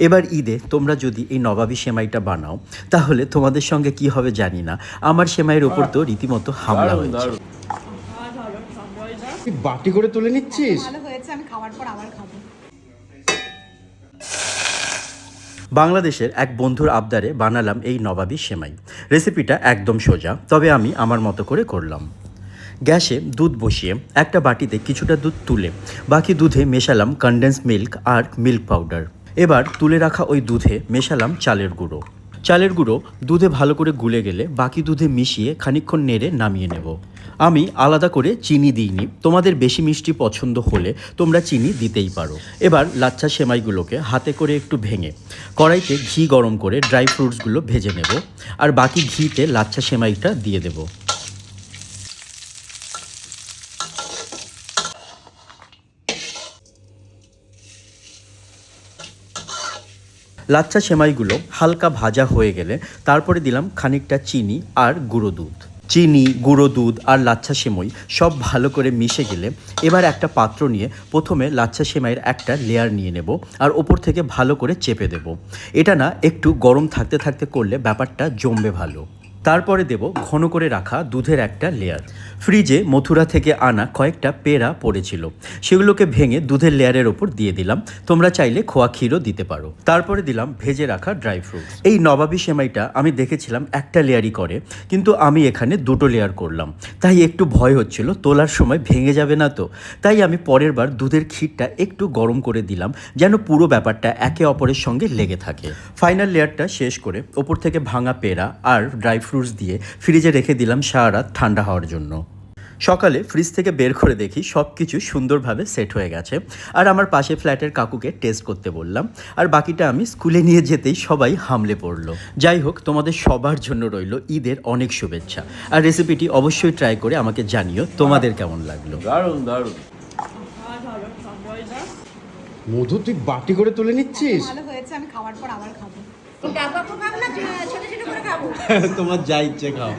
এবার ঈদে তোমরা যদি এই নবাবী সেমাইটা বানাও তাহলে তোমাদের সঙ্গে কি হবে জানি না, আমার সেমাইয়ের ওপর তো রীতিমতো হামলা হয়েছে। বাটি করে তুলে নিচ্ছিস? ভালো হয়েছে, আমি খাওয়ার পর আবার খাবো। বাংলাদেশের এক বন্ধুর আবদারে বানালাম এই নবাবী সেমাই। রেসিপিটা একদম সোজা, তবে আমি আমার মতো করে করলাম। গ্যাসে দুধ বসিয়ে একটা বাটিতে কিছুটা দুধ তুলে বাকি দুধে মেশালাম কনডেন্স মিল্ক আর মিল্ক পাউডার। এবার তুলে রাখা ওই দুধে মেশালাম চালের গুঁড়ো। চালের গুঁড়ো দুধে ভালো করে গুলে গেলে বাকি দুধে মিশিয়ে খানিকক্ষণ নেড়ে নামিয়ে নেব। আমি আলাদা করে চিনি দিইনি, তোমাদের বেশি মিষ্টি পছন্দ হলে তোমরা চিনি দিতেই পারো। এবার লাচ্ছা সেমাইগুলোকে হাতে করে একটু ভেঙে কড়াইতে ঘি গরম করে ড্রাই ফ্রুটসগুলো ভেজে নেব, আর বাকি ঘিতে লাচ্ছা সেমাইটা দিয়ে দেব। লাচ্ছা সেমাইগুলো হালকা ভাজা হয়ে গেলে তারপরে দিলাম খানিকটা চিনি আর গুঁড়ো দুধ। চিনি, গুঁড়ো দুধ আর লাচ্ছা সেমাই সব ভালো করে মিশে গেলে এবার একটা পাত্র নিয়ে প্রথমে লাচ্ছা সেমাইয়ের একটা লেয়ার নিয়ে নেব আর ওপর থেকে ভালো করে চেপে দেব। এটা না একটু গরম থাকতে থাকতে করলে ব্যাপারটা জমবে ভালো। তারপরে দেব ঘন করে রাখা দুধের একটা লেয়ার। ফ্রিজে মথুরা থেকে আনা কয়েকটা পেঁড়া পড়েছিল, সেগুলোকে ভেঙে দুধের লেয়ারের ওপর দিয়ে দিলাম। তোমরা চাইলে খোয়া ক্ষীরও দিতে পারো। তারপরে দিলাম ভেজে রাখা ড্রাই ফ্রুট। এই নবাবী সেমাইটা আমি দেখেছিলাম একটা লেয়ারই করে, কিন্তু আমি এখানে দুটো লেয়ার করলাম। তাই একটু ভয় হচ্ছিল তোলার সময় ভেঙে যাবে না তো। তাই আমি পরের বার দুধের ক্ষীরটা একটু গরম করে দিলাম, যেন পুরো ব্যাপারটা একে অপরের সঙ্গে লেগে থাকে। ফাইনাল লেয়ারটা শেষ করে ওপর থেকে ভাঙা পেঁড়া আর ড্রাই ফ্রুটস দিয়ে ফ্রিজে রেখে দিলাম সারা রাত ঠান্ডা হওয়ার জন্য। সকালে ফ্রিজ থেকে বের করে দেখি সব কিছু সুন্দরভাবে সেট হয়ে গেছে। আর আমার পাশে ফ্ল্যাটের কাকুকে টেস্ট করতে বললাম, আর বাকিটা আমি স্কুলে নিয়ে যেতেই সবাই হামলে পড়লো। যাই হোক, তোমাদের সবার জন্য রইল ঈদের অনেক শুভেচ্ছা। আর রেসিপিটি অবশ্যই ট্রাই করে আমাকে জানিও তোমাদের কেমন লাগলো। দারুণ দারুণ। মধু, তুই বাটি করে তুলে নিচ্ছিস? ভালো হয়েছে, আমি খাওয়ার পর আবার খাবো। ডাবা খাবো না, ছোট ছোট করে খাবো। তোমার যা ইচ্ছে খাও।